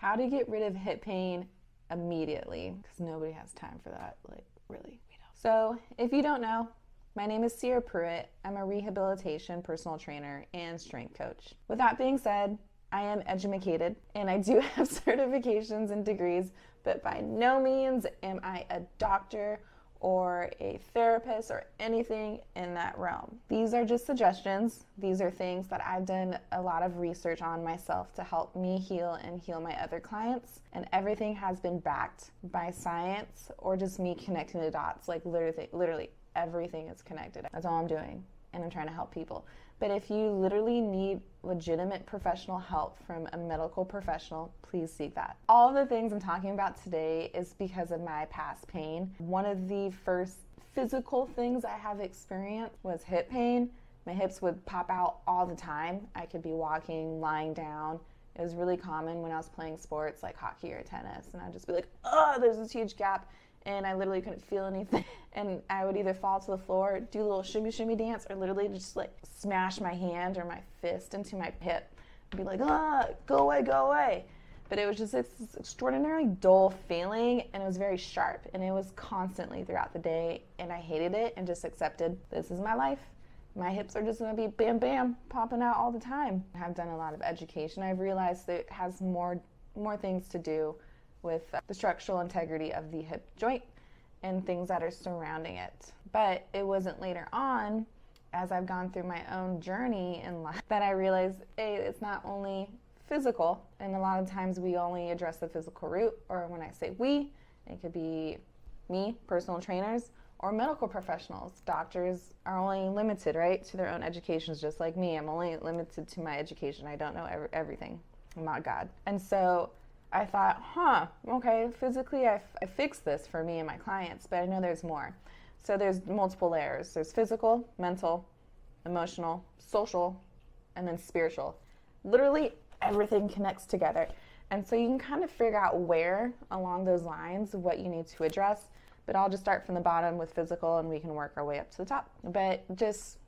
How to get rid of hip pain immediately, because nobody has time for that, like really, we don't. So if you don't know, my name is Prewitt. I'm a rehabilitation personal trainer and strength coach. With that being said, I am educated and I do have certifications and degrees, but by no means am I a doctor or a therapist or anything in that realm. These are just suggestions. These are things that I've done a lot of research on myself to help me heal and heal my other clients. And everything has been backed by science or just me connecting the dots. Like literally everything is connected. That's all I'm doing. And I'm trying to help people. But if you literally need legitimate professional help from a medical professional, please seek that. All the things I'm talking about today is because of my past pain. One of the first physical things I have experienced was hip pain. My hips would pop out all the time. I could be walking, lying down. It was really common when I was playing sports like hockey or tennis, and I'd just be like, oh, there's this huge gap. And I literally couldn't feel anything. And I would either fall to the floor, do a little shimmy dance, or literally just like smash my hand or my fist into my hip and be like, go away. But it was just this extraordinarily dull feeling, and it was very sharp, and it was constantly throughout the day, and I hated it and just accepted this is my life. My hips are just gonna be bam, bam, popping out all the time. I've done a lot of education. I've realized that it has more things to do with the structural integrity of the hip joint and things that are surrounding it. But it wasn't later on, as I've gone through my own journey in life, that I realized, hey, it's not only physical, and a lot of times we only address the physical root, or when I say we, it could be me, personal trainers, or medical professionals. Doctors are only limited, right, to their own educations, just like me. I'm only limited to my education. I don't know everything. I'm not God. And so I thought, okay, physically I fixed this for me and my clients, but I know there's more. So there's multiple layers. There's physical, mental, emotional, social, and then spiritual. Literally everything connects together. And so you can kind of figure out where along those lines what you need to address, but I'll just start from the bottom with physical and we can work our way up to the top. But just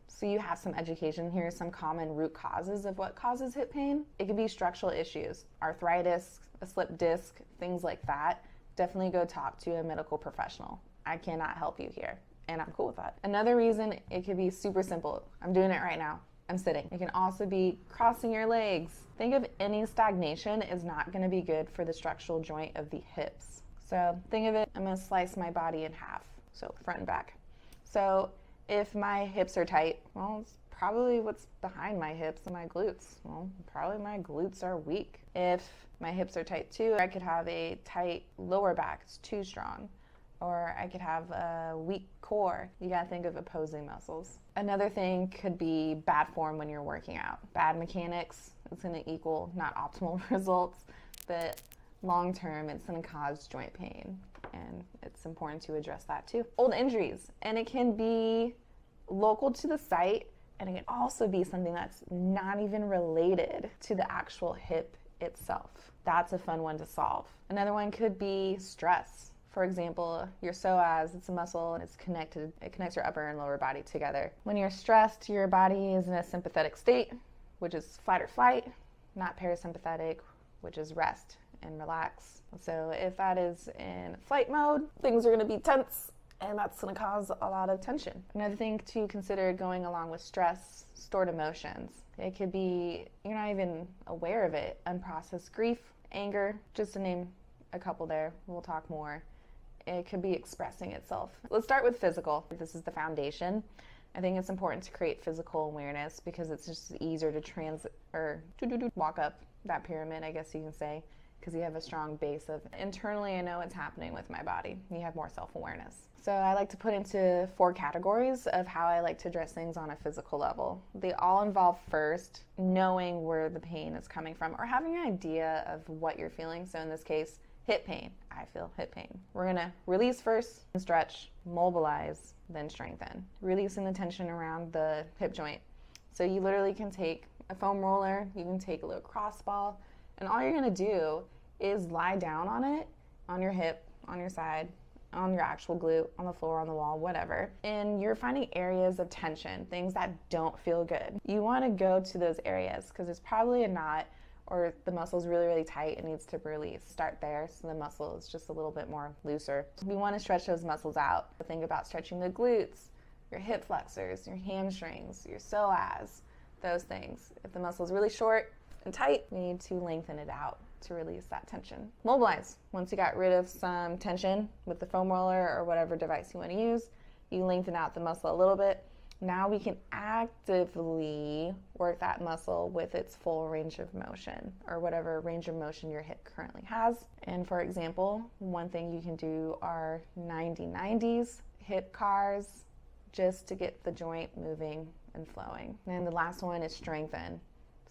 so you have some education, here are some common root causes of what causes hip pain. It could be structural issues, arthritis, a slipped disc, things like that. Definitely go talk to a medical professional. I cannot help you here, and I'm cool with that. Another reason, it could be super simple. I'm doing it right now. I'm sitting. It can also be crossing your legs. Think of any stagnation is not going to be good for the structural joint of the hips. So think of it, I'm going to slice my body in half, so front and back. So if my hips are tight, well, it's probably what's behind my hips and my glutes. Well, probably my glutes are weak. If my hips are tight too, I could have a tight lower back, it's too strong. Or I could have a weak core. You gotta think of opposing muscles. Another thing could be bad form when you're working out. Bad mechanics, it's gonna equal not optimal results, but long term, it's gonna cause joint pain. And it's important to address that too. Old injuries, and it can be local to the site, and it can also be something that's not even related to the actual hip itself. That's a fun one to solve. Another one could be stress. For example, your psoas, it's a muscle and it's connected. It connects your upper and lower body together. When you're stressed, your body is in a sympathetic state, which is fight or flight, not parasympathetic, which is rest and relax. So if that is in flight mode, things are going to be tense, and that's going to cause a lot of tension. Another thing to consider going along with stress, stored emotions. It could be you're not even aware of it. Unprocessed grief, anger, just to name a couple there. We'll talk more. It could be expressing itself. Let's start with physical. This is the foundation. I think it's important to create physical awareness because it's just easier to walk up that pyramid, I guess you can say, because you have a strong base of internally I know what's happening with my body. You have more self-awareness. So I like to put into 4 categories of how I like to address things on a physical level. They all involve first knowing where the pain is coming from or having an idea of what you're feeling. So in this case, hip pain. I feel hip pain. We're gonna release first, stretch, mobilize, then strengthen. Releasing the tension around the hip joint. So you literally can take a foam roller, you can take a little cross ball, and all you're gonna do is lie down on it, on your hip, on your side, on your actual glute, on the floor, on the wall, whatever. And you're finding areas of tension, things that don't feel good. You wanna go to those areas because there's probably a knot or the muscle's really, really tight and needs to release. Start there so the muscle is just a little bit more looser. We want to stretch those muscles out. Think about stretching the glutes, your hip flexors, your hamstrings, your psoas, those things. If the muscle is really short and tight, we need to lengthen it out to release that tension. Mobilize. Once you got rid of some tension with the foam roller or whatever device you want to use, you lengthen out the muscle a little bit. Now we can actively work that muscle with its full range of motion, or whatever range of motion your hip currently has. And for example, one thing you can do are 90-90s, hip cars, just to get the joint moving and flowing. And the last one is strengthen.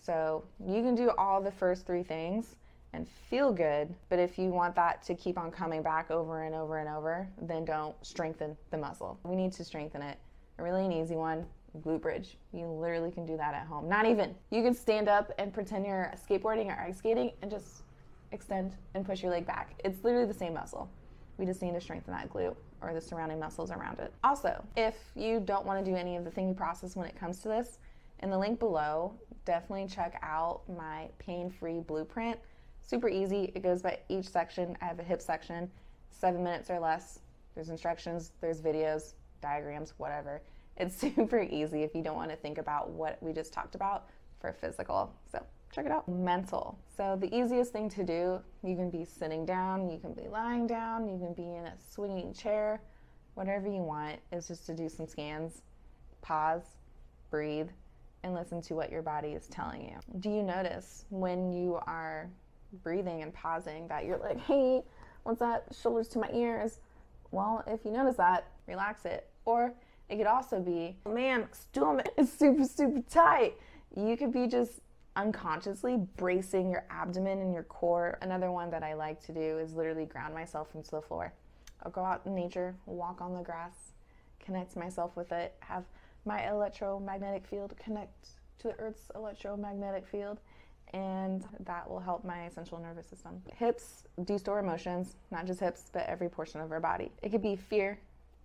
So you can do all the first three things and feel good, but if you want that to keep on coming back over and over and over, then don't strengthen the muscle. We need to strengthen it. A really an easy one, glute bridge. You literally can do that at home. Not even. You can stand up and pretend you're skateboarding or ice skating and just extend and push your leg back. It's literally the same muscle. We just need to strengthen that glute or the surrounding muscles around it. Also, if you don't want to do any of the thinking process when it comes to this, in the link below, definitely check out my pain-free blueprint. Super easy. It goes by each section. I have a hip section, 7 minutes or less. There's instructions, there's videos, diagrams, whatever. It's super easy if you don't want to think about what we just talked about for physical. So check it out. Mental. So the easiest thing to do, you can be sitting down, you can be lying down, you can be in a swinging chair, whatever you want, is just to do some scans, pause, breathe, and listen to what your body is telling you. Do you notice when you are breathing and pausing that you're like, hey, what's that? Shoulders to my ears. Well, if you notice that, relax it. Or it could also be, oh man, stomach is super, super tight. You could be just unconsciously bracing your abdomen and your core. Another one that I like to do is literally ground myself into the floor. I'll go out in nature, walk on the grass, connect myself with it, have my electromagnetic field connect to the Earth's electromagnetic field, and that will help my central nervous system. Hips do store emotions, not just hips, but every portion of our body. It could be fear,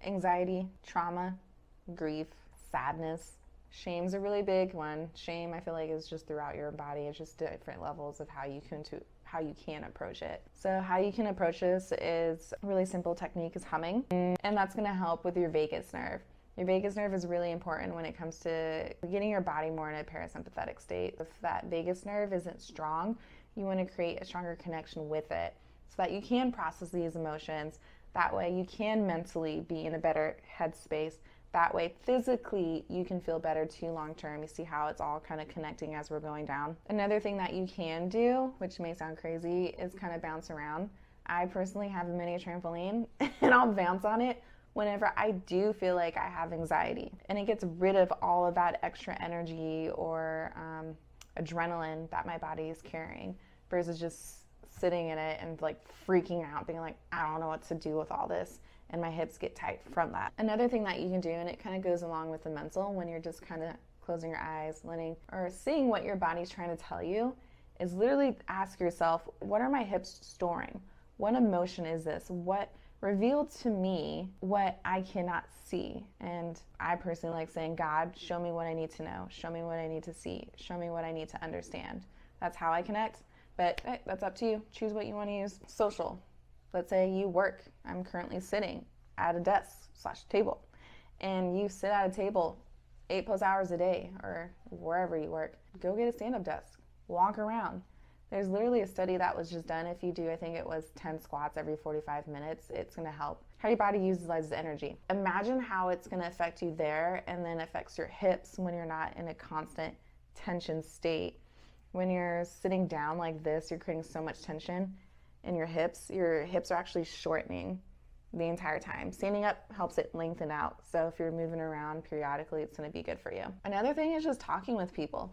anxiety, trauma, grief, sadness. Shame's a really big one. Shame, I feel like, is just throughout your body. It's just different levels of how you can approach it. So how you can approach this is a really simple technique is humming, and that's going to help with your vagus nerve. Your vagus nerve is really important when it comes to getting your body more in a parasympathetic state. If that vagus nerve isn't strong, you want to create a stronger connection with it so that you can process these emotions. That way you can mentally be in a better headspace. That way physically you can feel better too long term. You see how it's all kind of connecting as we're going down. Another thing that you can do, which may sound crazy, is kind of bounce around. I personally have a mini trampoline and I'll bounce on it whenever I do feel like I have anxiety. And it gets rid of all of that extra energy or adrenaline that my body is carrying versus just sitting in it and like freaking out, being like, I don't know what to do with all this. And my hips get tight from that. Another thing that you can do, and it kind of goes along with the mental, when you're just kind of closing your eyes, letting or seeing what your body's trying to tell you, is literally ask yourself, what are my hips storing? What emotion is this? What revealed to me what I cannot see? And I personally like saying, God, show me what I need to know. Show me what I need to see. Show me what I need to understand. That's how I connect. But hey, that's up to you. Choose what you want to use. Social. Let's say you work. I'm currently sitting at a desk/table. And you sit at a table 8+ hours a day or wherever you work. Go get a stand-up desk. Walk around. There's literally a study that was just done. If you do, I think it was 10 squats every 45 minutes, it's going to help how your body utilizes energy. Imagine how it's going to affect you there and then affects your hips when you're not in a constant tension state. When you're sitting down like this, you're creating so much tension in your hips. Your hips are actually shortening the entire time. Standing up helps it lengthen out. So if you're moving around periodically, it's going to be good for you. Another thing is just talking with people.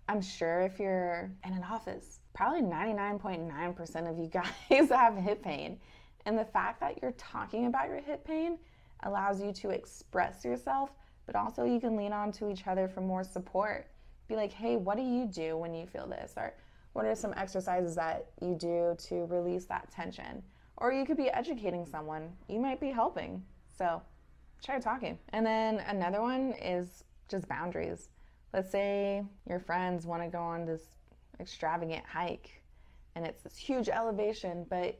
I'm sure if you're in an office, probably 99.9% of you guys have hip pain. And the fact that you're talking about your hip pain allows you to express yourself, but also you can lean on to each other for more support. Be like, hey, what do you do when you feel this? Or what are some exercises that you do to release that tension? Or you could be educating someone. You might be helping. So try talking. And then another one is just boundaries. Let's say your friends want to go on this extravagant hike and it's this huge elevation, but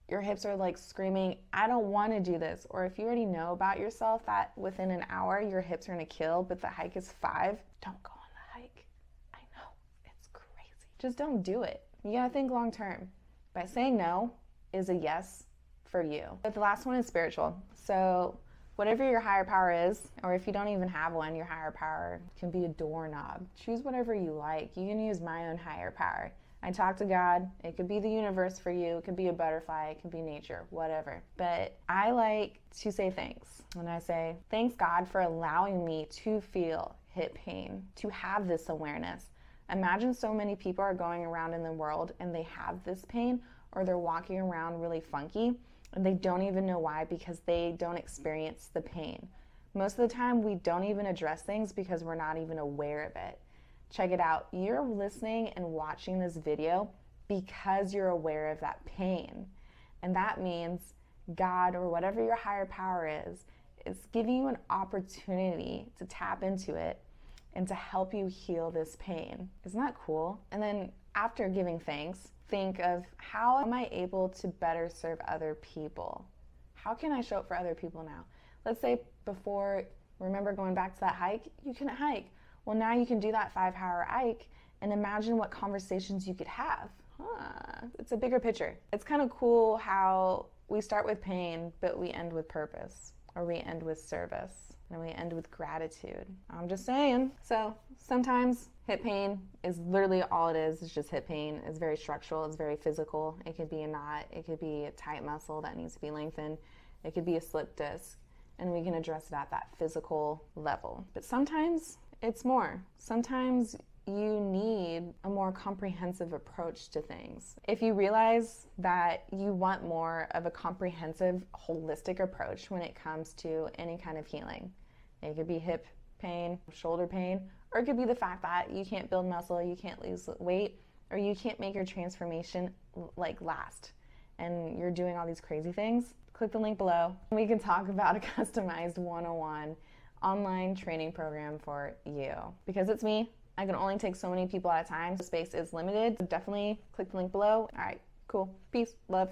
your hips are like screaming, I don't want to do this. Or if you already know about yourself that within an hour your hips are going to kill, but the hike is 5, don't go on the hike. I know, it's crazy. Just don't do it. You got to think long term. By saying no is a yes for you. But the last one is spiritual. So whatever your higher power is, or if you don't even have one, your higher power can be a doorknob. Choose whatever you like. You can use my own higher power. I talk to God. It could be the universe for you. It could be a butterfly. It could be nature, whatever. But I like to say thanks. When I say, thanks God for allowing me to feel hip pain, to have this awareness. Imagine so many people are going around in the world and they have this pain, or they're walking around really funky and they don't even know why because they don't experience the pain. Most of the time we don't even address things because we're not even aware of it. Check it out. You're listening and watching this video because you're aware of that pain. And that means God, or whatever your higher power is giving you an opportunity to tap into it and to help you heal this pain. Isn't that cool? And then after giving thanks, think of, how am I able to better serve other people? How can I show up for other people now? Let's say before, remember going back to that hike, you couldn't hike. Well, now you can do that 5-hour hike and imagine what conversations you could have. It's a bigger picture. It's kind of cool how we start with pain, but we end with purpose, or we end with service, and we end with gratitude. I'm just saying. So sometimes hip pain is literally all it is. It's just hip pain. It's very structural. It's very physical. It could be a knot. It could be a tight muscle that needs to be lengthened. It could be a slip disc, and we can address it at that physical level. But sometimes it's more. Sometimes you need a more comprehensive approach to things. If you realize that you want more of a comprehensive, holistic approach when it comes to any kind of healing, it could be hip pain, shoulder pain, or it could be the fact that you can't build muscle, you can't lose weight, or you can't make your transformation last, and you're doing all these crazy things, click the link below. We can talk about a customized 101 online training program for you. Because it's me, I can only take so many people at a time. The space is limited. So definitely click the link below. All right, cool. Peace, love.